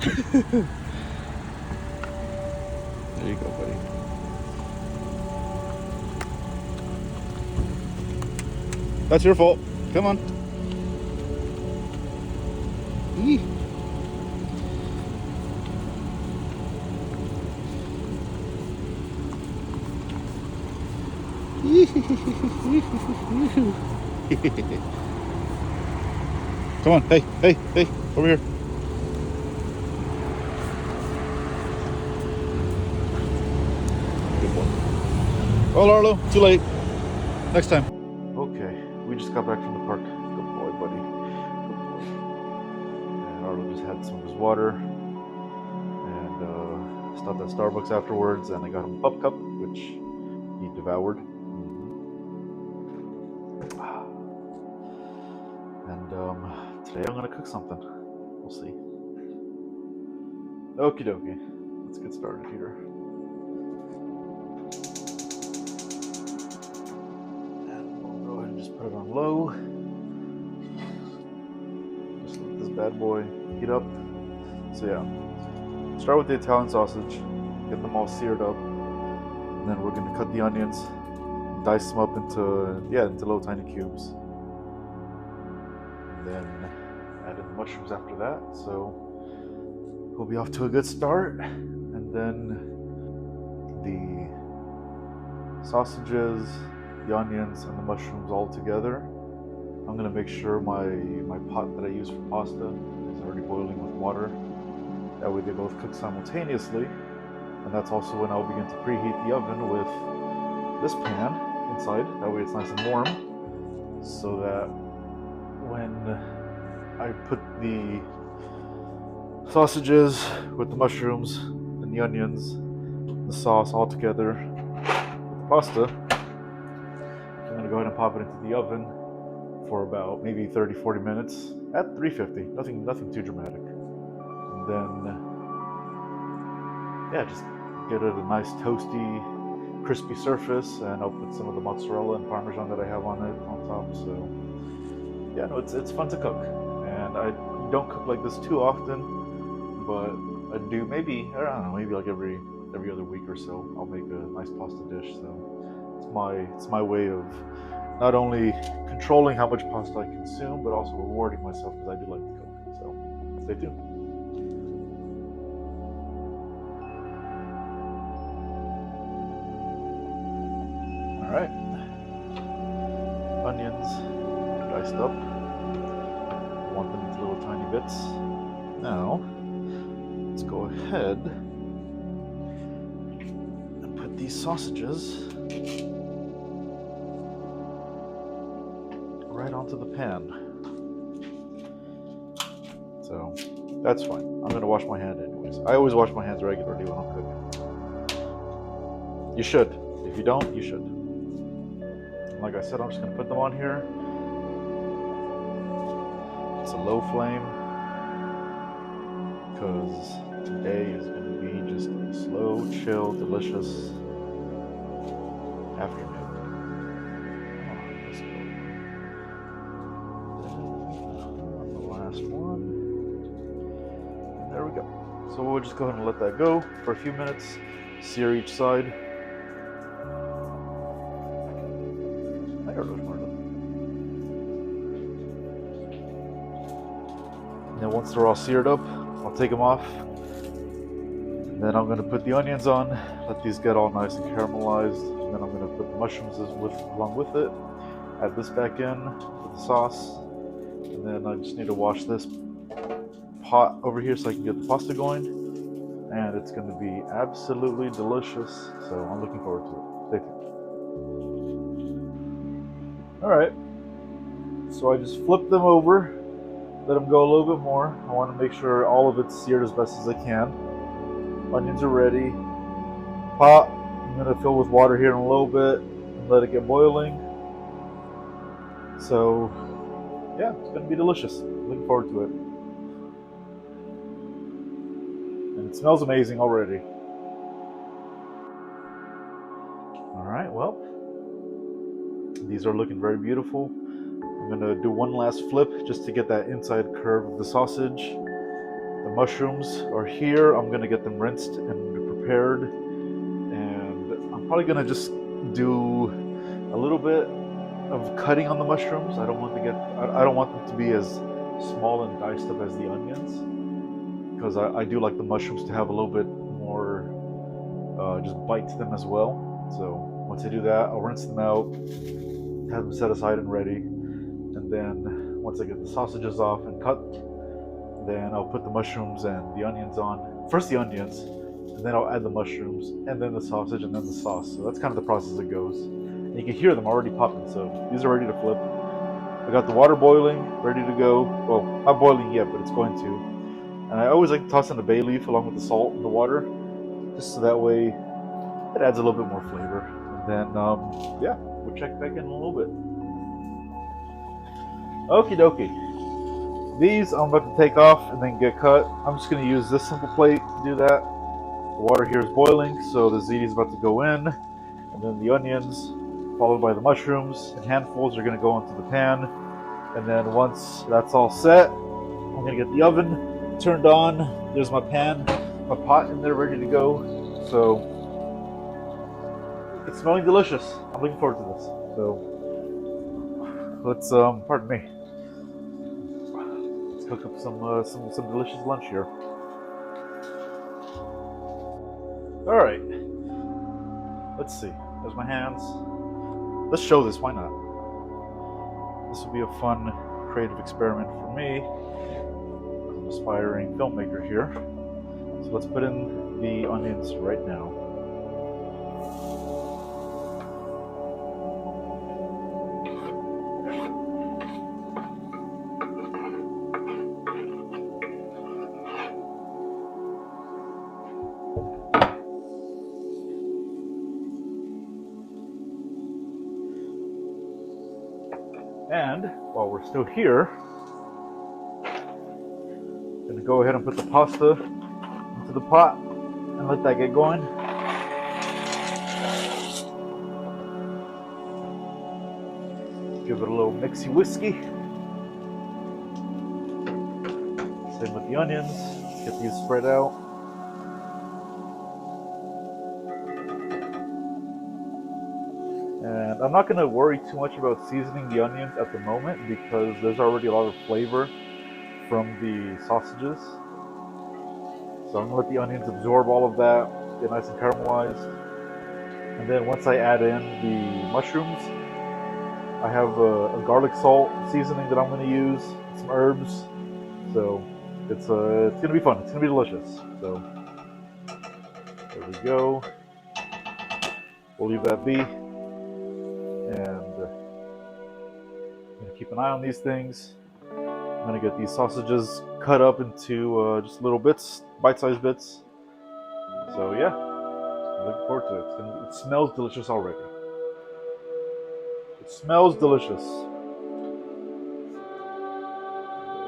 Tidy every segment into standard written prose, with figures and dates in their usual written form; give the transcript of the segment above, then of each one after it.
There you go, buddy. That's your fault. Come on. Eee. Come on, hey, hey, hey, over here. Good boy. Well, Arlo, too late. Next time. Okay, we just got back from the park. Good boy, buddy. Good boy. And Arlo just had some of his water and stopped at Starbucks afterwards, and I got him a pup cup, which he devoured. And today I'm gonna cook something. We'll see. Okie dokie. Let's get started here. And we'll go ahead and just put it on low. Just let this bad boy heat up. So yeah, start with the Italian sausage, get them all seared up, and then we're gonna cut the onions, dice them up into little tiny cubes, and then add in the mushrooms after that. So we'll be off to a good start. And then the sausages, the onions, and the mushrooms all together. I'm gonna make sure my pot that I use for pasta is already boiling with water. That way they both cook simultaneously. And that's also when I'll begin to preheat the oven with this pan inside. That way it's nice and warm, so that when I put the sausages with the mushrooms and the onions, the sauce all together with the pasta, I'm gonna go ahead and pop it into the oven for about maybe 30-40 minutes at 350. Nothing too dramatic. And then just get it a nice toasty, crispy surface, and I'll put some of the mozzarella and parmesan that I have on it on top. So yeah, no, it's fun to cook, and I don't cook like this too often, but I do maybe, I don't know, maybe like every other week or so I'll make a nice pasta dish. So it's my way of not only controlling how much pasta I consume, but also rewarding myself because I do like to cook. So stay tuned. All right, onions diced up. I want them into little tiny bits. Now let's go ahead and put these sausages right onto the pan. So that's fine. I'm gonna wash my hand anyways. I always wash my hands regularly when I'm cooking. You should. If you don't, you should. Like I said, I'm just gonna put them on here. It's a low flame because today is gonna be just a slow, chill, delicious afternoon. The last one. And there we go. So we'll just go ahead and let that go for a few minutes. Sear each side. And then once they're all seared up, I'll take them off. And then I'm going to put the onions on, let these get all nice and caramelized. And then I'm going to put the mushrooms along with it. Add this back in with the sauce. And then I just need to wash this pot over here so I can get the pasta going. And it's going to be absolutely delicious. So I'm looking forward to it. Stay tuned. Alright, so I just flip them over, let them go a little bit more. I want to make sure all of it's seared as best as I can. Onions are ready. Pot, I'm going to fill with water here in a little bit and let it get boiling. So, yeah, it's going to be delicious. Looking forward to it. And it smells amazing already. Alright, well, these are looking very beautiful. I'm going to do one last flip just to get that inside curve of the sausage. The mushrooms are here. I'm gonna get them rinsed and prepared, and I'm probably gonna just do a little bit of cutting on the mushrooms. I don't want them to be as small and diced up as the onions, because I do like the mushrooms to have a little bit more just bite to them as well. So once I do that, I'll rinse them out, have them set aside and ready, and then once I get the sausages off and cut, then I'll put the mushrooms and the onions on. First the onions, and then I'll add the mushrooms, and then the sausage, and then the sauce. So that's kind of the process it goes. And you can hear them already popping, so these are ready to flip. I got the water boiling, ready to go. Well, not boiling yet, but it's going to. And I always like to toss in the bay leaf along with the salt and the water, just so that way it adds a little bit more flavor. And then, yeah, we'll check back in a little bit. Okie dokie. These I'm about to take off and then get cut. I'm just going to use this simple plate to do that. The water here is boiling, so the ziti is about to go in, and then the onions, followed by the mushrooms, in handfuls are going to go into the pan. And then once that's all set, I'm going to get the oven turned on. There's my pan, my pot in there ready to go. So it's smelling delicious. I'm looking forward to this. So let's, pardon me. Let's cook up some delicious lunch here. All right. Let's see. There's my hands. Let's show this. Why not? This will be a fun, creative experiment for me. I'm an aspiring filmmaker here. So let's put in the onions right now. And while we're still here, I'm going to go ahead and put the pasta into the pot and let that get going. Give it a little mixy whiskey. Same with the onions. Get these spread out. And I'm not going to worry too much about seasoning the onions at the moment because there's already a lot of flavor from the sausages. So I'm going to let the onions absorb all of that, get nice and caramelized. And then once I add in the mushrooms, I have a garlic salt seasoning that I'm going to use, some herbs. So it's going to be fun. It's going to be delicious. So there we go. We'll leave that be. And I'm going to keep an eye on these things. I'm going to get these sausages cut up into just little bits, bite-sized bits. So yeah, I'm looking forward to it. It smells delicious already. It smells delicious.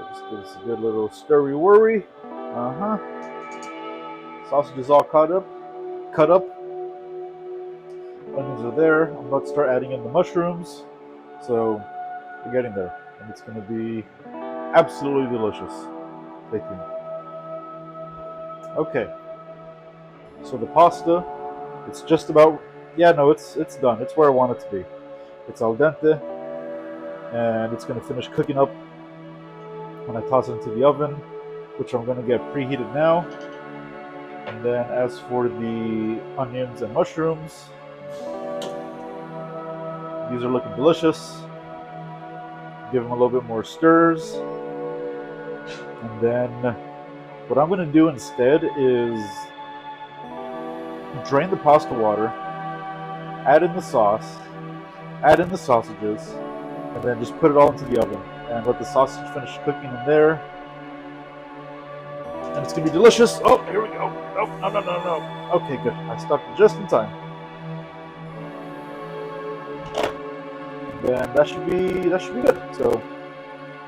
Just give us a good little stirry-worry. Sausage is all cut up. Onions are there. I'm about to start adding in the mushrooms. So we're getting there. And it's going to be absolutely delicious. Stay tuned. Okay. So the pasta, it's just about, it's done. It's where I want it to be. It's al dente. And it's going to finish cooking up when I toss it into the oven, which I'm going to get preheated now. And then as for the onions and mushrooms, these are looking delicious. Give them a little bit more stirs. And then what I'm going to do instead is drain the pasta water, add in the sauce, add in the sausages, and then just put it all into the oven and let the sausage finish cooking in there. And it's going to be delicious. Oh, here we go. Oh, no. Okay, good. I stopped just in time. Then that should be good. So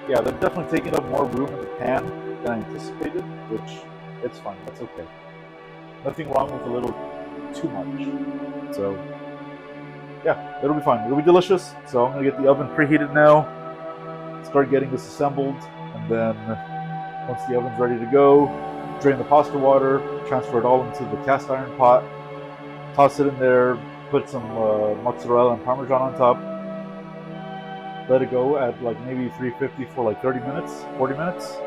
yeah, they're definitely taking up more room in the pan than I anticipated, which it's fine. That's okay. Nothing wrong with a little too much. So yeah, it'll be fine. It'll be delicious. So I'm gonna get the oven preheated now, start getting this assembled, and then Once the oven's ready to go, drain the pasta water, transfer it all into the cast iron pot, toss it in there, put some mozzarella and parmesan on top, let it go at like maybe 350 for like 30 minutes, 40 minutes,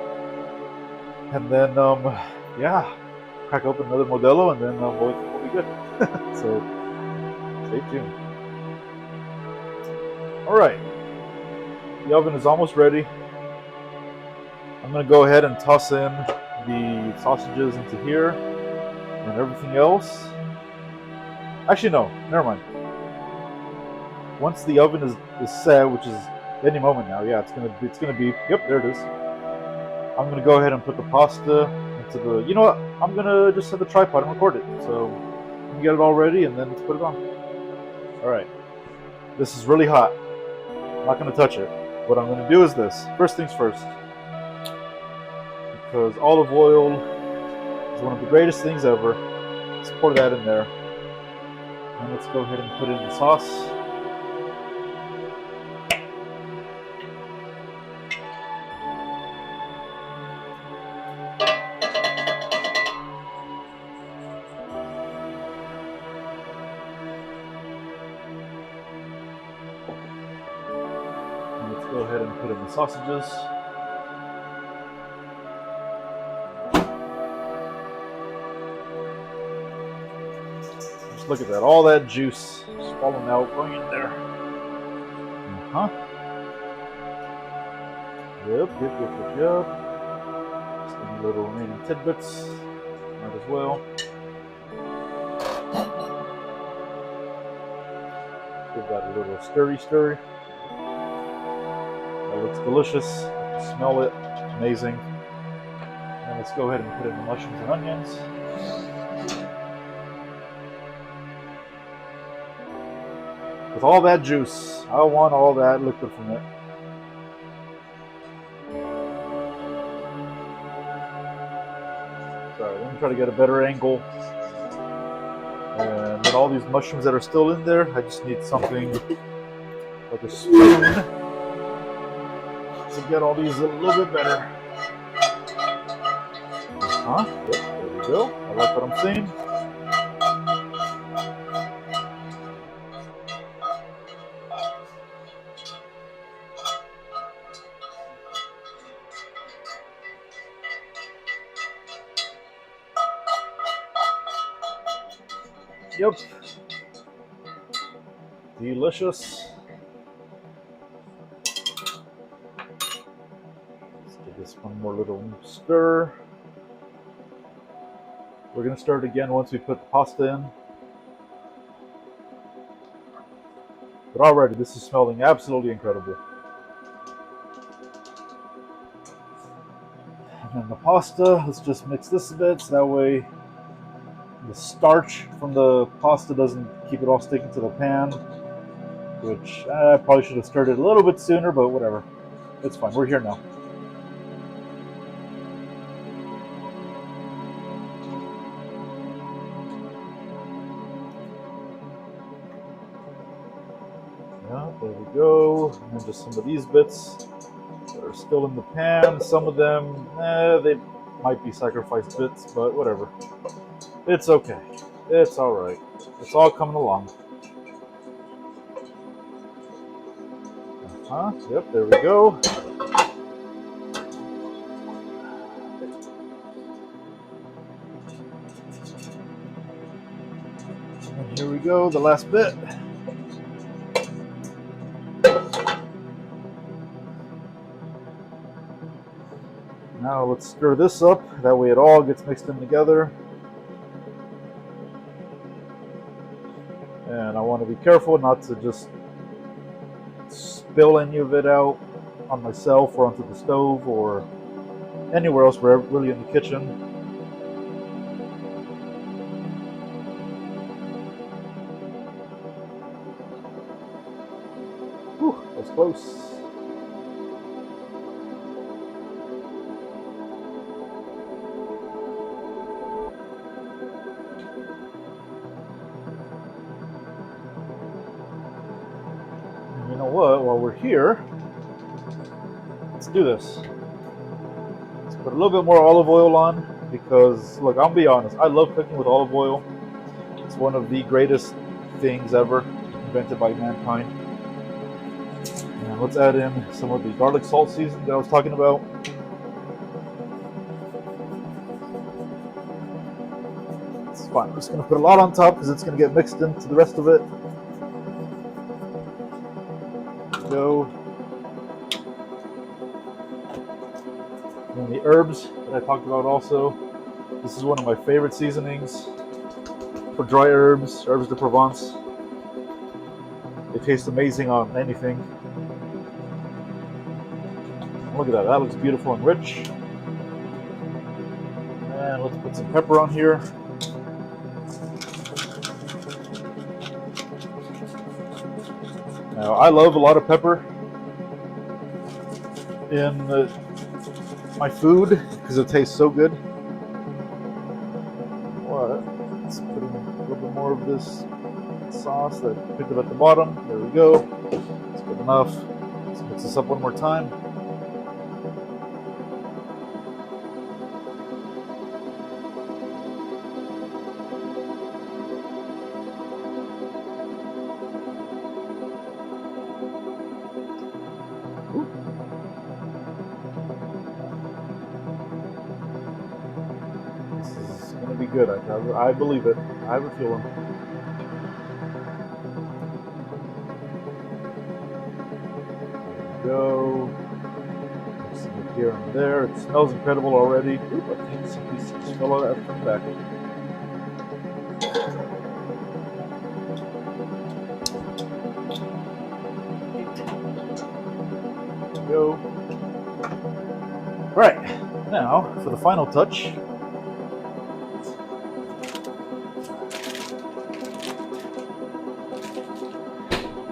and then yeah, crack open another Modelo, and then we'll be good. So stay tuned. All right, the oven is almost ready. I'm gonna go ahead and toss in the sausages into here and everything else. Actually, no, never mind. Once the oven is set, which is any moment now, yeah, it's gonna be. Yep, there it is. I'm gonna go ahead and put the pasta into the. You know what? I'm gonna just set the tripod and record it. So you can get it all ready, and then let's put it on. All right. This is really hot. I'm not gonna touch it. What I'm gonna do is this. First things first, because olive oil is one of the greatest things ever. Let's pour that in there, and let's go ahead and put in the sauce. And let's go ahead and put in the sausages. Just look at that, all that juice just falling out, going in there. Yep. Just any little remaining tidbits, might as well. Give that a little stirry. That looks delicious. You can smell it. Amazing. And let's go ahead and put in the mushrooms and onions. With all that juice, I want all that liquid from it. Sorry, let me try to get a better angle. And then all these mushrooms that are still in there, I just need something like a spoon to get all these a little bit better. Yep, there we go. I like what I'm seeing. Yep. Delicious. Let's give this one more little stir. We're going to start again once we put the pasta in. But already, this is smelling absolutely incredible. And then the pasta, let's just mix this a bit so that way the starch from the pasta doesn't keep it all sticking to the pan, which I probably should have stirred it a little bit sooner, but whatever. It's fine. We're here now. Yeah, there we go. And just some of these bits that are still in the pan. Some of them, they might be sacrificed bits, but whatever. It's okay. It's all right. It's all coming along. Yep, there we go. And here we go, the last bit. Now let's stir this up. That way it all gets mixed in together. And I want to be careful not to just spill any of it out on myself or onto the stove or anywhere else. We're really in the kitchen. Whew, that's close. And you know what? While we're here, let's do this. Let's put a little bit more olive oil on because, look, I'll be honest, I love cooking with olive oil. It's one of the greatest things ever invented by mankind. And let's add in some of the garlic salt seasoning that I was talking about. It's fine. I'm just going to put a lot on top because it's going to get mixed into the rest of it. There we go. And the herbs that I talked about also. This is one of my favorite seasonings for dry herbs, herbs de Provence. They taste amazing on anything. Look at that, that looks beautiful and rich. And let's put some pepper on here. Now, I love a lot of pepper in my food because it tastes so good. But let's put in a little bit more of this sauce that I picked up at the bottom. There we go. That's good enough. Let's mix this up one more time. This is going to be good. I believe it. I have a feeling. Go. Mixing it here and there. It smells incredible already. Oop, I think some pieces just fell out from the back. There we go. Alright, now for the final touch.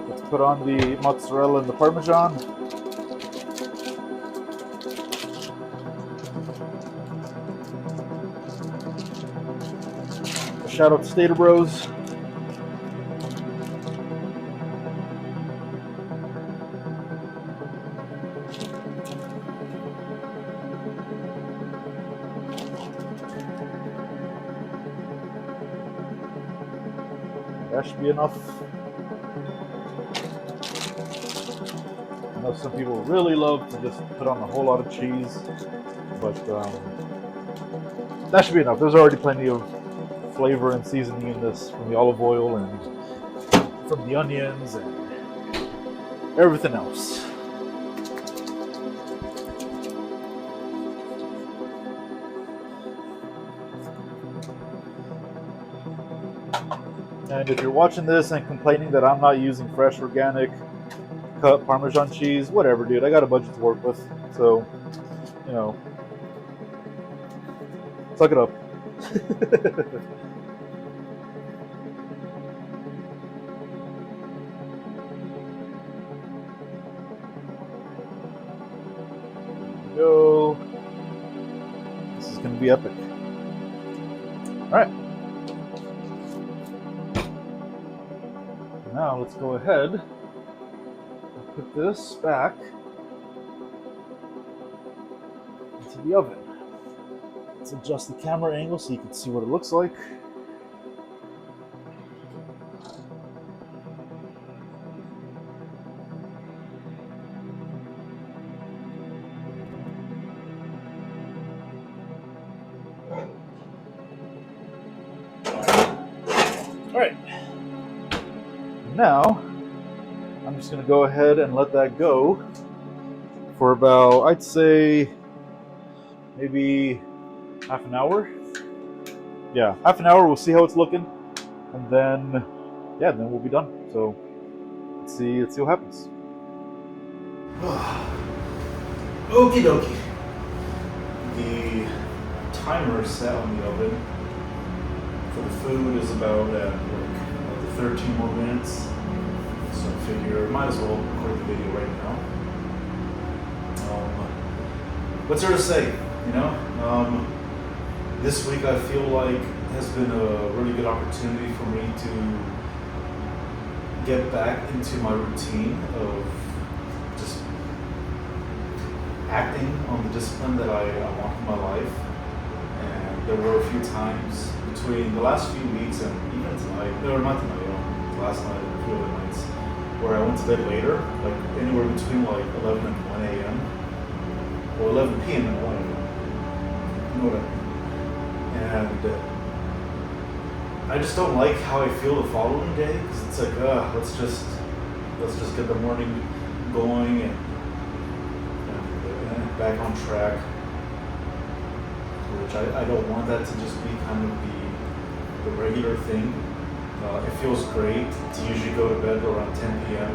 Let's put on the mozzarella and the Parmesan. Shout out to Stater Bros. That should be enough. I know some people really love to just put on a whole lot of cheese, but that should be enough. There's already plenty of flavor and seasoning in this from the olive oil and from the onions and everything else. And if you're watching this and complaining that I'm not using fresh, organic, cut Parmesan cheese, whatever, dude. I got a budget to work with, so, you know, suck it up. Go. This is going to be epic. All right. Now let's go ahead and put this back into the oven. Let's adjust the camera angle so you can see what it looks like. All right. Now, I'm just going to go ahead and let that go for about, I'd say, maybe half an hour. Yeah, half an hour. We'll see how it's looking, and then, yeah, then we'll be done. So let's see what happens. Okie dokie. The timer set on the oven for the food is about 13 more minutes. So I figure might as well record the video right now. What's there to say? You know, this week I feel like has been a really good opportunity for me to get back into my routine of just acting on the discipline that I want in my life. And there were a few times between the last few weeks and even tonight, or not tonight, last night and a few other nights, where I went to bed later, like anywhere between like 11 and 1 a.m. or 11 p.m. and 1 a.m. You know what I mean? And I just don't like how I feel the following day, because it's like, let's just get the morning going and back on track. Which I don't want that to just be kind of the regular thing. It feels great to usually go to bed around 10 p.m.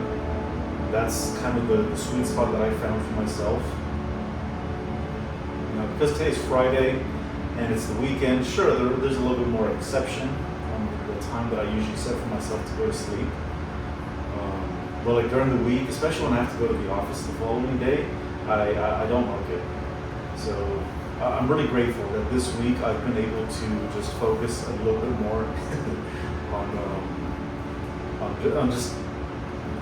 That's kind of the sweet spot that I found for myself. Because today's Friday and it's the weekend, sure, there's a little bit more exception on the time that I usually set for myself to go to sleep. But like during the week, especially when I have to go to the office the following day, I don't like it. So I'm really grateful that this week I've been able to just focus a little bit more on just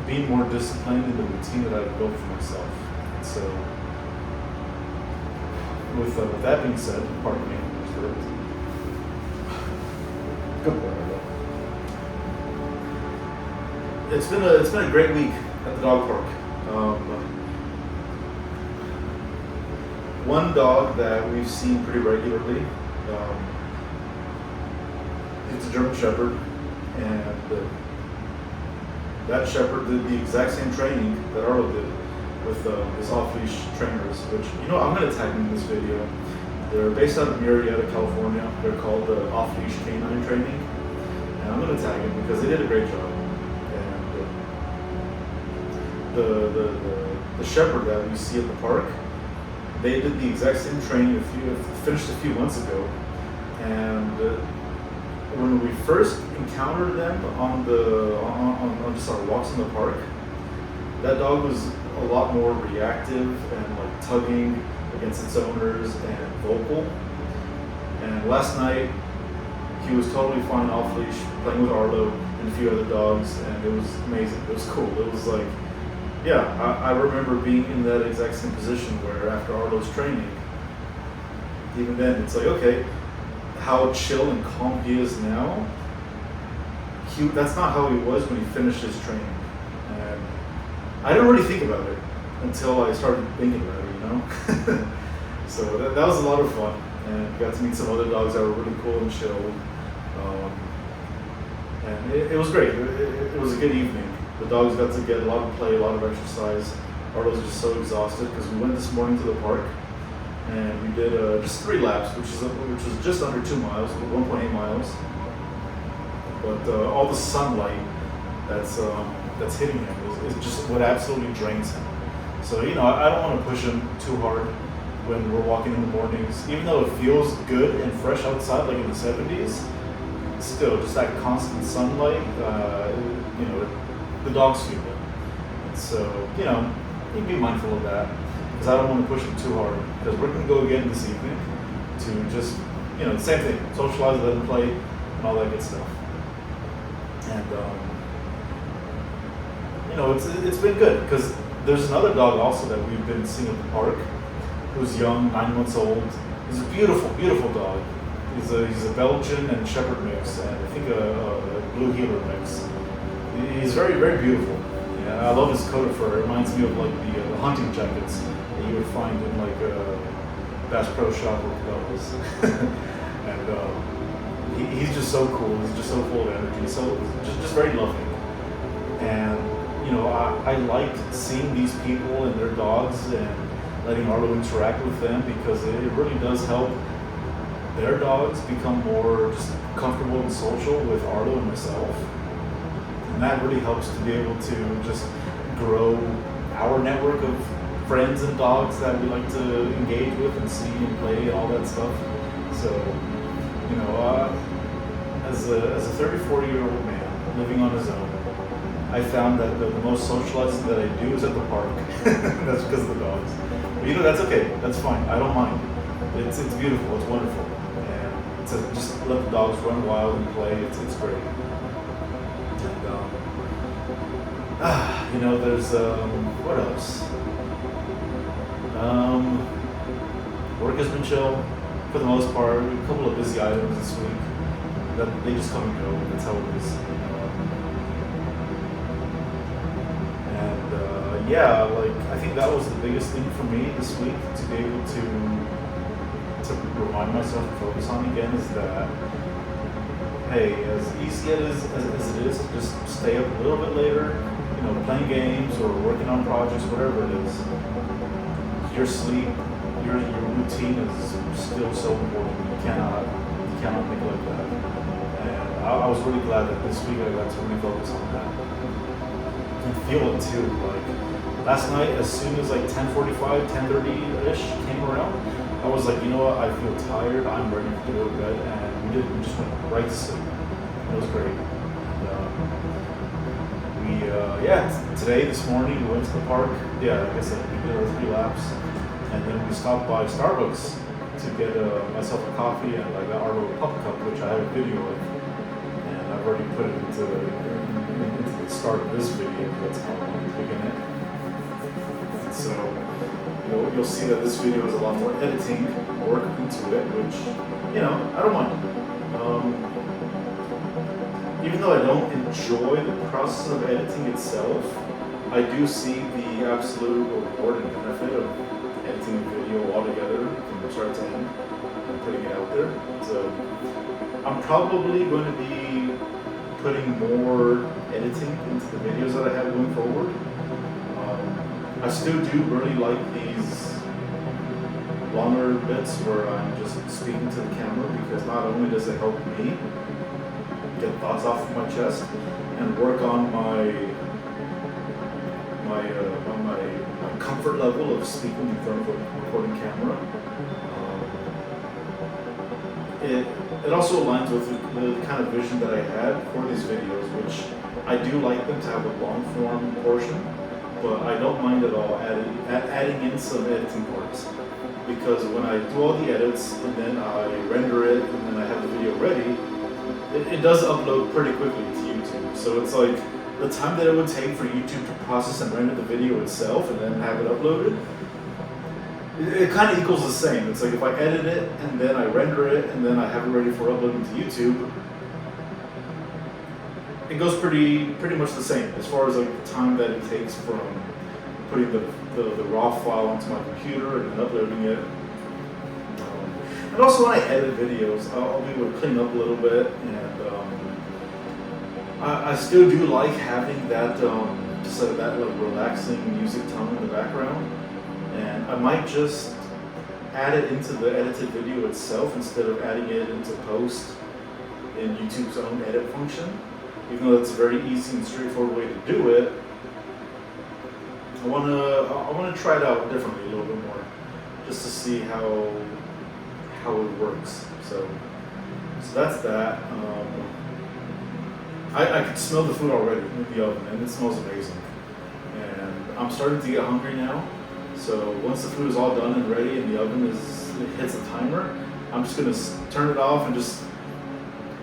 being more disciplined in the routine that I've built for myself. So with that being said, pardon me. Good morning. It's been a great week at the dog park. One dog that we've seen pretty regularly, it's a German Shepherd, and that Shepherd did the exact same training that Arlo did with his off-leash trainers, which, I'm going to tag them in this video. They're based out of Murrieta, California. They're called the off-leash canine training, and I'm going to tag them because they did a great job. The Shepherd that we see at the park, they did the exact same training finished a few months ago, and when we first encountered them on just our walks in the park, that dog was a lot more reactive and like tugging against its owners and vocal. And last night he was totally fine off leash, playing with Arlo and a few other dogs, and it was amazing. It was cool. It was like, yeah, I remember being in that exact same position where after Arlo's training, even then it's like, okay, how chill and calm he is now, that's not how he was when he finished his training. And I didn't really think about it until I started thinking about it, So that was a lot of fun, and got to meet some other dogs that were really cool and chill. And it was great. It was a good evening. The dogs got to get a lot of play, a lot of exercise. Arlo's just so exhausted because we went this morning to the park and we did just 3 laps, which was just under 2 miles, 1.8 miles. But all the sunlight that's hitting him is just what absolutely drains him. So I don't want to push him too hard when we're walking in the mornings, even though it feels good and fresh outside, like in the 70s. Still, just that constant sunlight, the dogs feel it. And so, you need to be mindful of that, because I don't want to push them too hard, because we're going to go again this evening to just, the same thing, socialize, let them play, and all that good stuff. And, it's been good, because there's another dog also that we've been seeing at the park, who's young, 9 months old. He's a beautiful, beautiful dog. He's a Belgian and Shepherd mix, and I think a Blue Heeler mix. He's very, very beautiful. Yeah, I love his coat of fur. It reminds me of like the hunting jackets that you would find in like a Bass Pro Shop or Cabela's. And he's just so cool. He's just so full of energy. So just very loving. And I liked seeing these people and their dogs and letting Arlo interact with them, because it really does help their dogs become more just comfortable and social with Arlo and myself. And that really helps to be able to just grow our network of friends and dogs that we like to engage with and see and play and all that stuff. So, as a 34-year-old man living on his own, I found that the most socializing that I do is at the park. That's because of the dogs. But that's okay. That's fine. I don't mind. It's beautiful. It's wonderful. And just let the dogs run wild and play. It's great. And there's what else? Work has been chill for the most part. A couple of busy items this week that they just come and go. That's how it is. Yeah, like I think that was the biggest thing for me this week, to be able to remind myself to focus on again, is that, hey, as easy as it is to just stay up a little bit later, playing games or working on projects, whatever it is, your sleep, your routine is still so important. You cannot neglect that. And I was really glad that this week I got to really focus on that and feel it too. Like last night, as soon as like 10:45, 10:30-ish came around, I was like, you know what, I feel tired, I'm ready to go to bed, and we just went right to sleep. It was great. Today, this morning, we went to the park. Yeah, like I said, we did our 3 laps, and then we stopped by Starbucks to get myself a coffee, and I got our little pup cup, which I have a video of, and I've already put it into the start of this video. That's how I'm picking it. So you'll see that this video has a lot more editing work into it, which I don't mind. Even though I don't enjoy the process of editing itself, I do see the absolute reward and benefit of editing a video altogether from start to end and putting it out there. So I'm probably going to be putting more editing into the videos that I have going forward. I still do really like these longer bits where I'm just speaking to the camera, because not only does it help me get thoughts off of my chest and work on my comfort level of speaking in front of a recording camera. It also aligns with the kind of vision that I had for these videos, which I do like them to have a long form portion, but I don't mind at all adding in some editing parts, because when I do all the edits and then I render it and then I have the video ready, it does upload pretty quickly to YouTube. So it's like the time that it would take for YouTube to process and render the video itself and then have it uploaded, it kind of equals the same. It's like if I edit it and then I render it and then I have it ready for uploading to YouTube, it goes pretty much the same as far as like the time that it takes from putting the raw file onto my computer and then uploading it. And also when I edit videos, I'll be able to clean up a little bit, and I still do like having that that like relaxing music tone in the background, and I might just add it into the edited video itself instead of adding it into post in YouTube's own edit function. Even though it's a very easy and straightforward way to do it, I wanna try it out differently a little bit more, just to see how it works. So that's that. I could smell the food already in the oven, and it smells amazing. And I'm starting to get hungry now. So once the food is all done and ready, and the oven hits a timer, I'm just gonna turn it off and just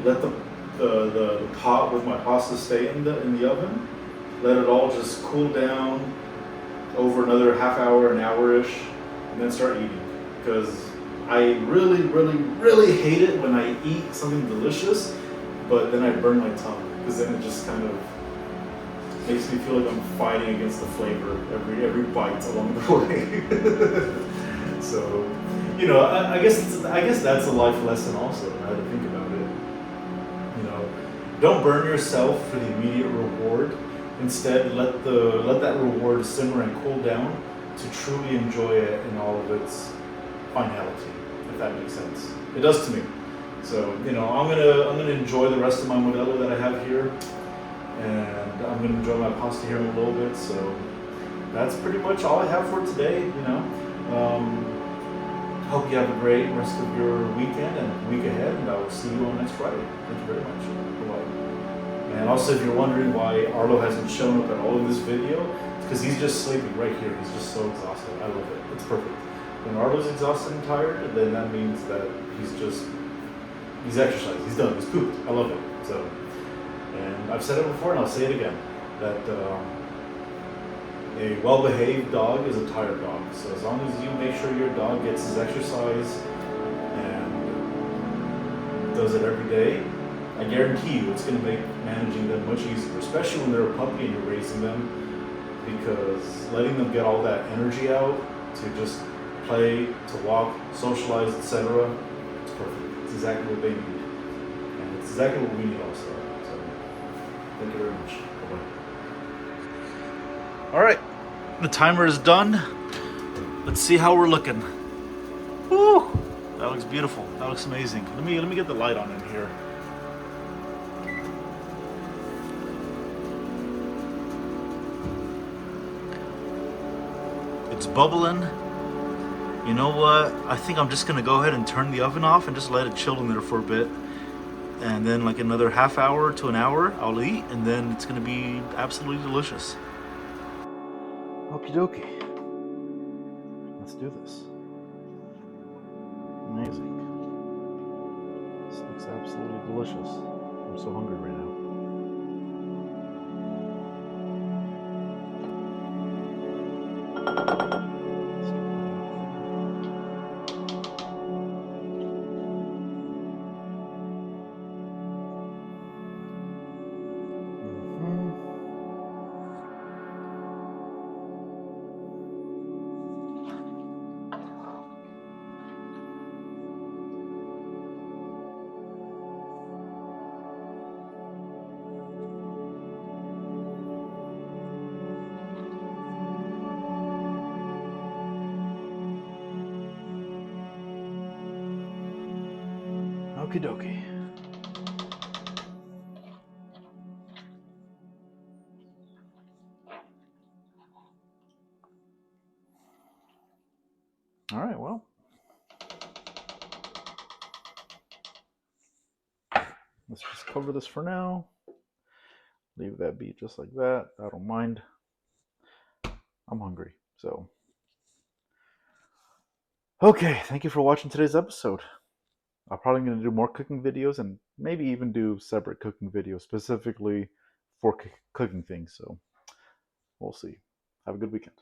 let the pot with my pasta stay in the oven. Let it all just cool down over another half hour, an hour-ish, and then start eating. Because I really, really, really hate it when I eat something delicious, but then I burn my tongue, because then it just kind of makes me feel like I'm fighting against the flavor every bite along the way. So, I guess that's a life lesson also, how to think about it. Don't burn yourself for the immediate reward. Instead, let that reward simmer and cool down to truly enjoy it in all of its finality, if that makes sense. It does to me. So, I'm gonna enjoy the rest of my modello that I have here, and I'm gonna enjoy my pasta here in a little bit. So that's pretty much all I have for today. Hope you have a great rest of your weekend and week ahead, and I will see you on next Friday. Thank you very much. Bye-bye. And also, if you're wondering why Arlo hasn't shown up at all in this video, it's because he's just sleeping right here. He's just so exhausted. I love it. It's perfect. When Arlo's exhausted and tired, then that means that he's exercised. He's done. He's pooped. I love it. So, and I've said it before, and I'll say it again, that A well-behaved dog is a tired dog. So as long as you make sure your dog gets his exercise and does it every day, I guarantee you it's going to make managing them much easier, especially when they're a puppy and you're raising them, because letting them get all that energy out to just play, to walk, socialize, etc., it's perfect. It's exactly what they need. And it's exactly what we need also. So thank you very much. Bye-bye. All right, the timer is done. Let's see how we're looking. Woo! That looks beautiful. That looks amazing. Let me get the light on in here. It's bubbling. You know what? I think I'm just gonna go ahead and turn the oven off and just let it chill in there for a bit. And then like another half hour to an hour, I'll eat, and then it's gonna be absolutely delicious. Okie dokie. Let's do this. Amazing. This looks absolutely delicious. I'm so hungry right now. Okie dokie. All right, well. Let's just cover this for now. Leave that be just like that. I don't mind. I'm hungry, so. Okay, thank you for watching today's episode. I'm probably going to do more cooking videos and maybe even do separate cooking videos specifically for cooking things. So we'll see. Have a good weekend.